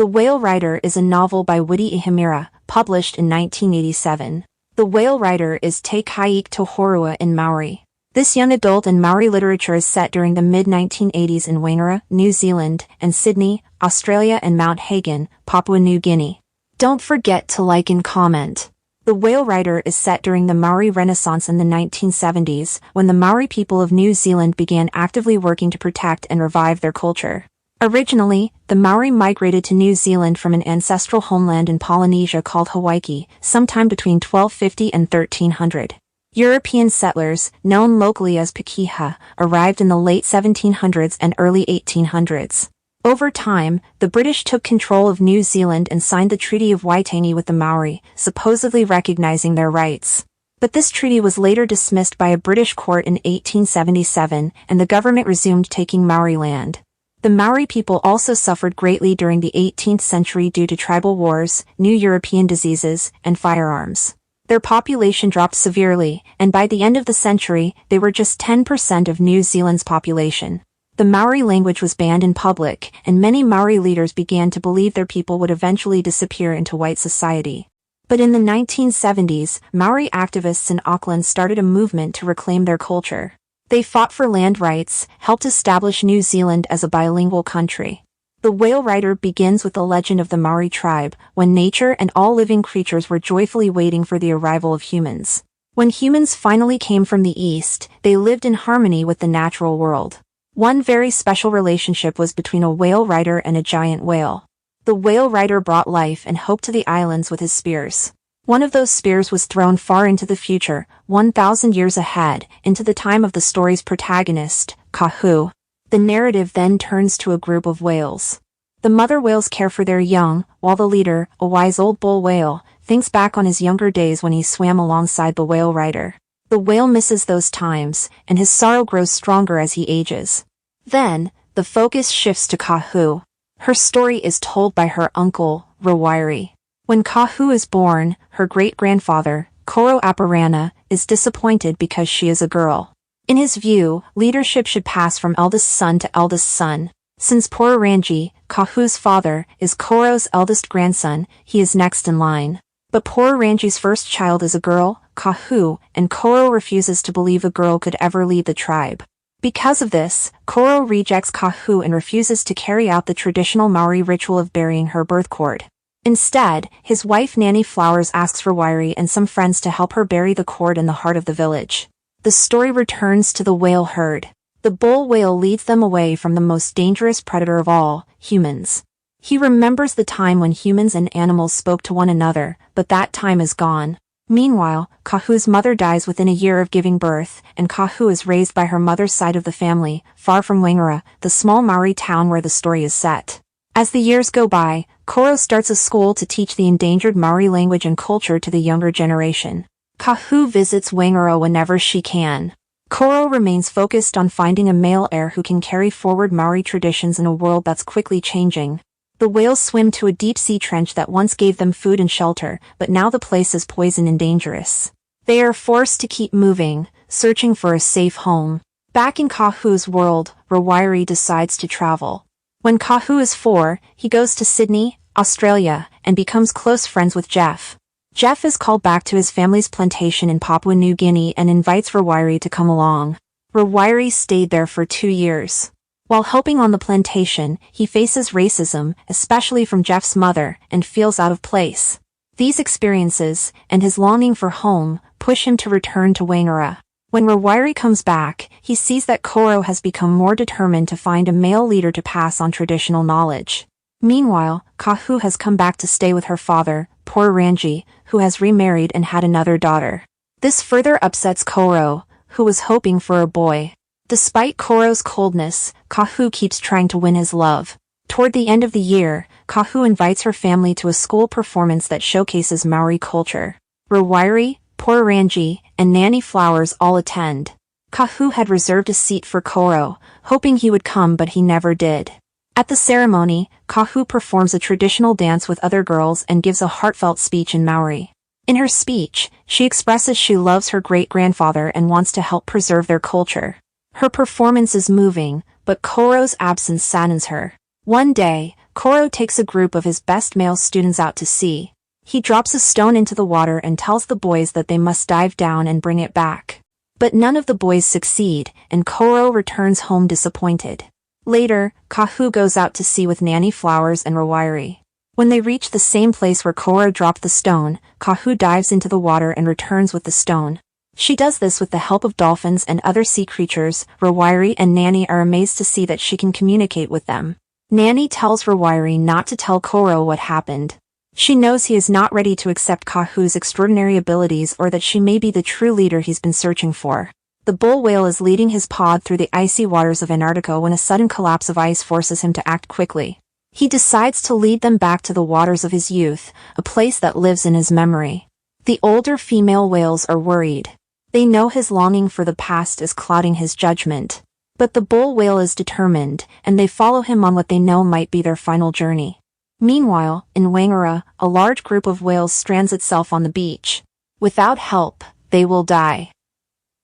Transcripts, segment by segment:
The Whale Rider is a novel by Witi Ihimaera, published in 1987. The Whale Rider is Te Kaik Tohorua in Maori. This young adult in Maori literature is set during the mid-1980s in Wangara, New Zealand, and Sydney, Australia and Mount Hagen, Papua New Guinea. Don't forget to like and comment. The Whale Rider is set during the Maori Renaissance in the 1970s, when the Maori people of New Zealand began actively working to protect and revive their culture. Originally, the Maori migrated to New Zealand from an ancestral homeland in Polynesia called Hawaii, sometime between 1250 and 1300. European settlers, known locally as Pakeha, arrived in the late 1700s and early 1800s. Over time, the British took control of New Zealand and signed the Treaty of Waitangi with the Maori, supposedly recognizing their rights. But this treaty was later dismissed by a British court in 1877, and the government resumed taking Maori land. The Maori people also suffered greatly during the 18th century due to tribal wars, new European diseases, and firearms. Their population dropped severely, and by the end of the century, they were just 10% of New Zealand's population. The Maori language was banned in public, and many Maori leaders began to believe their people would eventually disappear into white society. But in the 1970s, Maori activists in Auckland started a movement to reclaim their culture. They fought for land rights, helped establish New Zealand as a bilingual country. The Whale Rider begins with the legend of the Maori tribe, when nature and all living creatures were joyfully waiting for the arrival of humans. When humans finally came from the east, they lived in harmony with the natural world. One very special relationship was between a whale rider and a giant whale. The Whale Rider brought life and hope to the islands with his spears. One of those spears was thrown far into the future, 1,000 years ahead, into the time of the story's protagonist, Kahu. The narrative then turns to a group of whales. The mother whales care for their young, while the leader, a wise old bull whale, thinks back on his younger days when he swam alongside the Whale Rider. The whale misses those times, and his sorrow grows stronger as he ages. Then, the focus shifts to Kahu. Her story is told by her uncle, Rawiri. When Kahu is born, her great-grandfather, Koro Aparana, is disappointed because she is a girl. In his view, leadership should pass from eldest son to eldest son. Since Porarangi, Kahu's father, is Koro's eldest grandson, he is next in line. But Porarangi's first child is a girl, Kahu, and Koro refuses to believe a girl could ever lead the tribe. Because of this, Koro rejects Kahu and refuses to carry out the traditional Maori ritual of burying her birth cord. Instead, his wife Nanny Flowers asks Rawiri and some friends to help her bury the cord in the heart of the village. The story returns to the whale herd. The bull whale leads them away from the most dangerous predator of all, humans. He remembers the time when humans and animals spoke to one another, but that time is gone. Meanwhile, Kahu's mother dies within a year of giving birth, and Kahu is raised by her mother's side of the family, far from Wangara, the small Maori town where the story is set. As the years go by, Koro starts a school to teach the endangered Maori language and culture to the younger generation. Kahu visits Wangara whenever she can. Koro remains focused on finding a male heir who can carry forward Maori traditions in a world that's quickly changing. The whales swim to a deep-sea trench that once gave them food and shelter, but now the place is poisoned and dangerous. They are forced to keep moving, searching for a safe home. Back in Kahu's world, Rawiri decides to travel. When Kahu is 4, he goes to Sydney, Australia, and becomes close friends with Jeff. Jeff is called back to his family's plantation in Papua New Guinea and invites Rawiri to come along. Rawiri stayed there for 2 years. While helping on the plantation, he faces racism, especially from Jeff's mother, and feels out of place. These experiences, and his longing for home, push him to return to Wangara. When Rawiri comes back, he sees that Koro has become more determined to find a male leader to pass on traditional knowledge. Meanwhile, Kahu has come back to stay with her father, Porarangi, who has remarried and had another daughter. This further upsets Koro, who was hoping for a boy. Despite Koro's coldness, Kahu keeps trying to win his love. Toward the end of the year, Kahu invites her family to a school performance that showcases Maori culture. Rawiri, Porarangi, and Nanny Flowers all attend. Kahu had reserved a seat for Koro, hoping he would come but he never did. At the ceremony, Kahu performs a traditional dance with other girls and gives a heartfelt speech in Maori. In her speech, she expresses she loves her great-grandfather and wants to help preserve their culture. Her performance is moving, but Koro's absence saddens her. One day, Koro takes a group of his best male students out to sea. He drops a stone into the water and tells the boys that they must dive down and bring it back. But none of the boys succeed, and Koro returns home disappointed. Later, Kahu goes out to sea with Nanny Flowers and Rawiri. When they reach the same place where Koro dropped the stone, Kahu dives into the water and returns with the stone. She does this with the help of dolphins and other sea creatures. Rawiri and Nanny are amazed to see that she can communicate with them. Nanny tells Rawiri not to tell Koro what happened. She knows he is not ready to accept Kahu's extraordinary abilities or that she may be the true leader he's been searching for. The bull whale is leading his pod through the icy waters of Antarctica when a sudden collapse of ice forces him to act quickly. He decides to lead them back to the waters of his youth, a place that lives in his memory. The older female whales are worried. They know his longing for the past is clouding his judgment. But the bull whale is determined, and they follow him on what they know might be their final journey. Meanwhile, in Waingara, a large group of whales strands itself on the beach. Without help, they will die.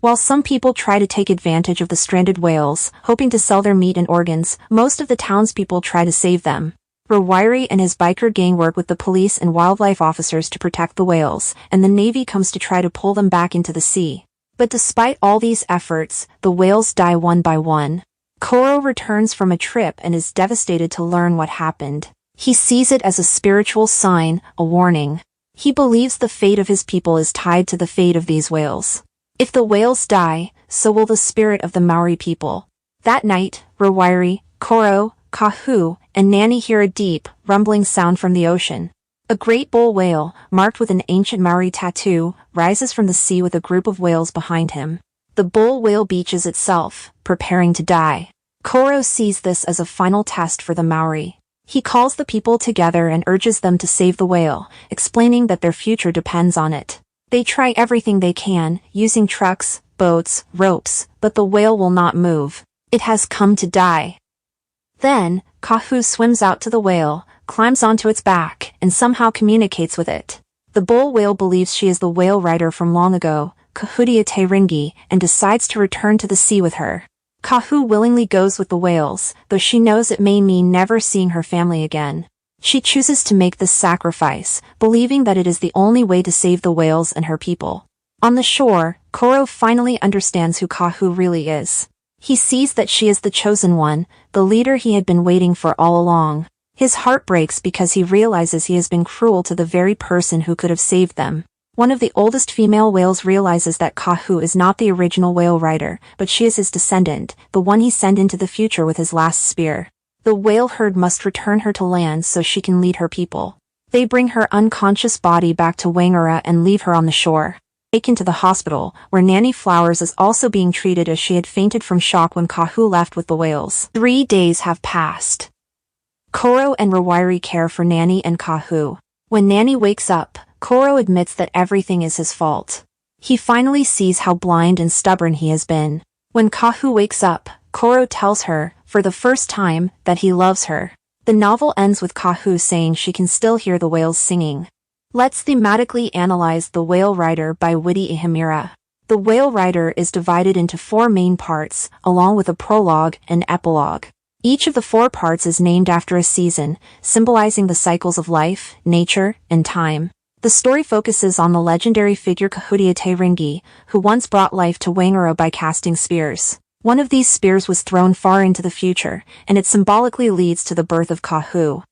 While some people try to take advantage of the stranded whales, hoping to sell their meat and organs, most of the townspeople try to save them. Rawiri and his biker gang work with the police and wildlife officers to protect the whales, and the Navy comes to try to pull them back into the sea. But despite all these efforts, the whales die one by one. Koro returns from a trip and is devastated to learn what happened. He sees it as a spiritual sign, a warning. He believes the fate of his people is tied to the fate of these whales. If the whales die, so will the spirit of the Maori people. That night, Rawiri, Koro, Kahu, and Nanny hear a deep, rumbling sound from the ocean. A great bull whale, marked with an ancient Maori tattoo, rises from the sea with a group of whales behind him. The bull whale beaches itself, preparing to die. Koro sees this as a final test for the Maori. He calls the people together and urges them to save the whale, explaining that their future depends on it. They try everything they can, using trucks, boats, ropes, but the whale will not move. It has come to die. Then, Kahu swims out to the whale, climbs onto its back, and somehow communicates with it. The bull whale believes she is the whale rider from long ago, Kahutia Te Ringi, and decides to return to the sea with her. Kahu willingly goes with the whales, though she knows it may mean never seeing her family again. She chooses to make this sacrifice, believing that it is the only way to save the whales and her people. On the shore, Koro finally understands who Kahu really is. He sees that she is the chosen one, the leader he had been waiting for all along. His heart breaks because he realizes he has been cruel to the very person who could have saved them. One of the oldest female whales realizes that Kahu is not the original whale rider, but she is his descendant, the one he sent into the future with his last spear. The whale herd must return her to land so she can lead her people. They bring her unconscious body back to Waingara and leave her on the shore. Taken to the hospital, where Nanny Flowers is also being treated as she had fainted from shock when Kahu left with the whales. 3 days have passed. Koro and Rawiri care for Nanny and Kahu. When Nanny wakes up, Koro admits that everything is his fault. He finally sees how blind and stubborn he has been. When Kahu wakes up, Koro tells her, for the first time, that he loves her. The novel ends with Kahu saying she can still hear the whales singing. Let's thematically analyze The Whale Rider by Witi Ihimaera. The Whale Rider is divided into 4 main parts, along with a prologue and epilogue. Each of the 4 parts is named after a season, symbolizing the cycles of life, nature, and time. The story focuses on the legendary figure Kahutia Te Ringi, who once brought life to Waingara by casting spears. One of these spears was thrown far into the future, and it symbolically leads to the birth of Kahu.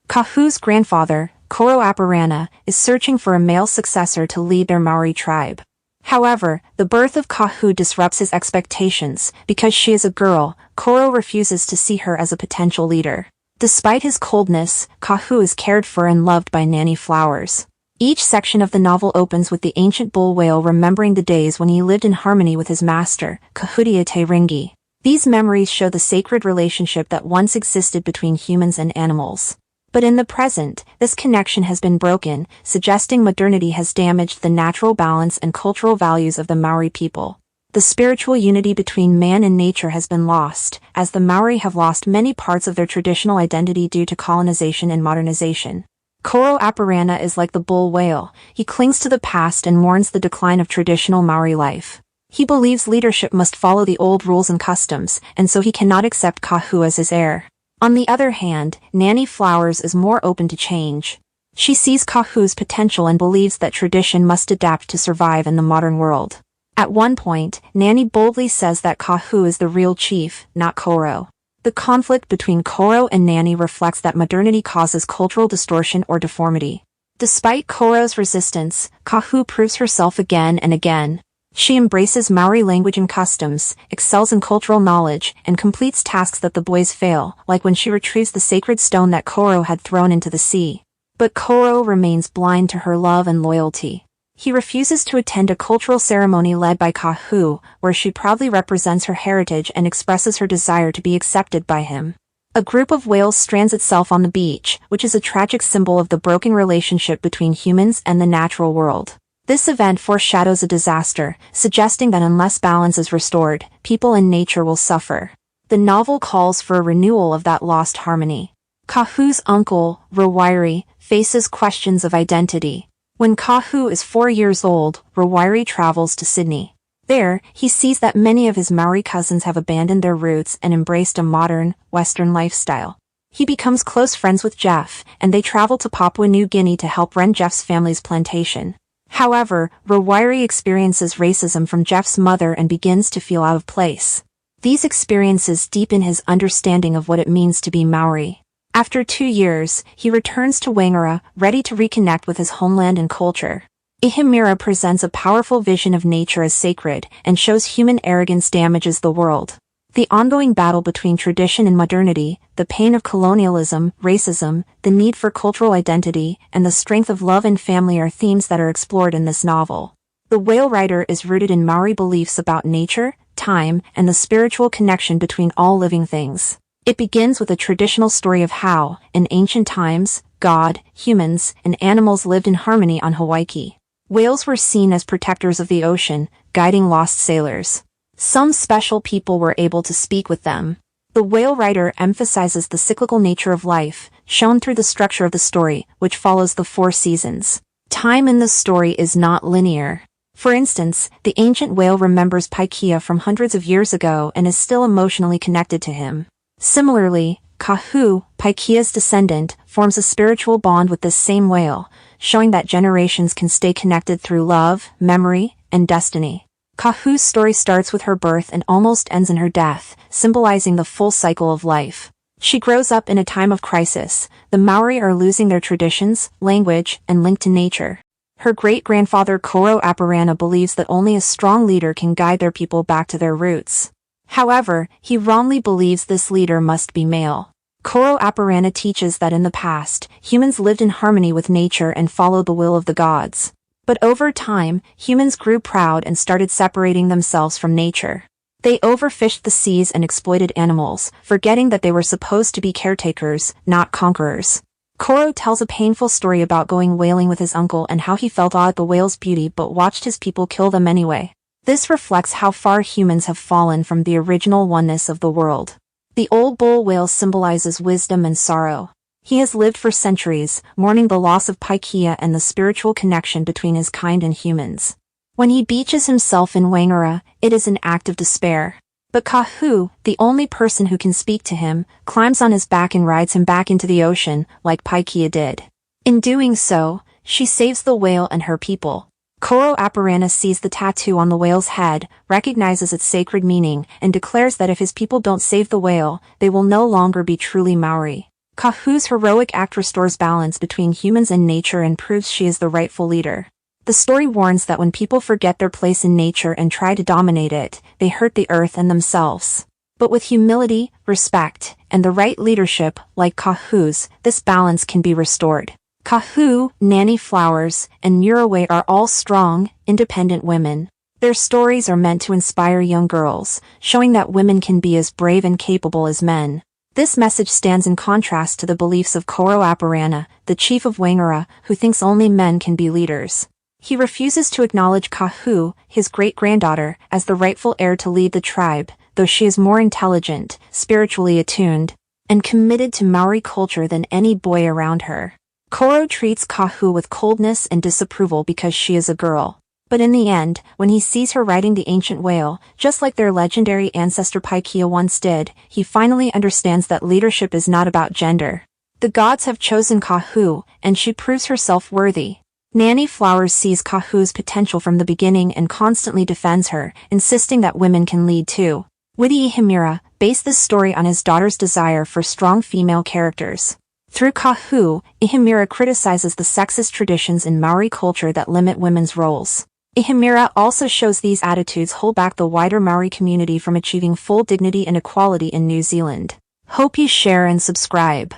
Kahu's grandfather, Koro Aparana, is searching for a male successor to lead their Maori tribe. However, the birth of Kahu disrupts his expectations. Because she is a girl, Koro refuses to see her as a potential leader. Despite his coldness, Kahu is cared for and loved by Nanny Flowers. Each section of the novel opens with the ancient bull whale remembering the days when he lived in harmony with his master, Kahutia Te Ringi. These memories show the sacred relationship that once existed between humans and animals. But in the present, this connection has been broken, suggesting modernity has damaged the natural balance and cultural values of the Maori people. The spiritual unity between man and nature has been lost, as the Maori have lost many parts of their traditional identity due to colonization and modernization. Koro Aparana is like the bull whale. He clings to the past and mourns the decline of traditional Maori life. He believes leadership must follow the old rules and customs, and so he cannot accept Kahu as his heir. On the other hand, Nanny Flowers is more open to change. She sees Kahu's potential and believes that tradition must adapt to survive in the modern world. At one point, Nanny boldly says that Kahu is the real chief, not Koro. The conflict between Koro and Nanny reflects that modernity causes cultural distortion or deformity. Despite Koro's resistance, Kahu proves herself again and again. She embraces Maori language and customs, excels in cultural knowledge, and completes tasks that the boys fail, like when she retrieves the sacred stone that Koro had thrown into the sea. But Koro remains blind to her love and loyalty. He refuses to attend a cultural ceremony led by Kahu, where she proudly represents her heritage and expresses her desire to be accepted by him. A group of whales strands itself on the beach, which is a tragic symbol of the broken relationship between humans and the natural world. This event foreshadows a disaster, suggesting that unless balance is restored, people and nature will suffer. The novel calls for a renewal of that lost harmony. Kahu's uncle, Rawiri, faces questions of identity. When Kahu is 4 years old, Rawiri travels to Sydney. There, he sees that many of his Maori cousins have abandoned their roots and embraced a modern, Western lifestyle. He becomes close friends with Jeff, and they travel to Papua New Guinea to help run Jeff's family's plantation. However, Rawiri experiences racism from Jeff's mother and begins to feel out of place. These experiences deepen his understanding of what it means to be Maori. After 2 years, he returns to Wangara, ready to reconnect with his homeland and culture. Ihimaera presents a powerful vision of nature as sacred and shows human arrogance damages the world. The ongoing battle between tradition and modernity, the pain of colonialism, racism, the need for cultural identity, and the strength of love and family are themes that are explored in this novel. The Whale Rider is rooted in Maori beliefs about nature, time, and the spiritual connection between all living things. It begins with a traditional story of how, in ancient times, God, humans, and animals lived in harmony on Hawaii. Whales were seen as protectors of the ocean, guiding lost sailors. Some special people were able to speak with them. The Whale Rider emphasizes the cyclical nature of life, shown through the structure of the story, which follows the 4 seasons. Time in the story is not linear. For instance, the ancient whale remembers Paikea from hundreds of years ago and is still emotionally connected to him. Similarly, Kahu, Paikea's descendant, forms a spiritual bond with this same whale, showing that generations can stay connected through love, memory, and destiny. Kahu's story starts with her birth and almost ends in her death, symbolizing the full cycle of life. She grows up in a time of crisis. The Maori are losing their traditions, language, and link to nature. Her great-grandfather Koro Aparana believes that only a strong leader can guide their people back to their roots. However, he wrongly believes this leader must be male. Koro Aparana teaches that in the past, humans lived in harmony with nature and followed the will of the gods. But over time, humans grew proud and started separating themselves from nature. They overfished the seas and exploited animals, forgetting that they were supposed to be caretakers, not conquerors. Koro tells a painful story about going whaling with his uncle and how he felt awe at the whale's beauty but watched his people kill them anyway. This reflects how far humans have fallen from the original oneness of the world. The old bull whale symbolizes wisdom and sorrow. He has lived for centuries, mourning the loss of Paikea and the spiritual connection between his kind and humans. When he beaches himself in Wangara, it is an act of despair. But Kahu, the only person who can speak to him, climbs on his back and rides him back into the ocean, like Paikea did. In doing so, she saves the whale and her people. Koro Aparana sees the tattoo on the whale's head, recognizes its sacred meaning, and declares that if his people don't save the whale, they will no longer be truly Maori. Kahu's heroic act restores balance between humans and nature and proves she is the rightful leader. The story warns that when people forget their place in nature and try to dominate it, they hurt the earth and themselves. But with humility, respect, and the right leadership, like Kahu's, this balance can be restored. Kahu, Nanny Flowers, and Muraway are all strong, independent women. Their stories are meant to inspire young girls, showing that women can be as brave and capable as men. This message stands in contrast to the beliefs of Koro Aparana, the chief of Wangara, who thinks only men can be leaders. He refuses to acknowledge Kahu, his great-granddaughter, as the rightful heir to lead the tribe, though she is more intelligent, spiritually attuned, and committed to Maori culture than any boy around her. Koro treats Kahu with coldness and disapproval because she is a girl. But in the end, when he sees her riding the ancient whale, just like their legendary ancestor Paikea once did, he finally understands that leadership is not about gender. The gods have chosen Kahu, and she proves herself worthy. Nanny Flowers sees Kahu's potential from the beginning and constantly defends her, insisting that women can lead too. Witi Ihimaera based this story on his daughter's desire for strong female characters. Through Kahu, Ihimaera criticizes the sexist traditions in Maori culture that limit women's roles. Ihimaera also shows these attitudes hold back the wider Maori community from achieving full dignity and equality in New Zealand. Hope you share and subscribe.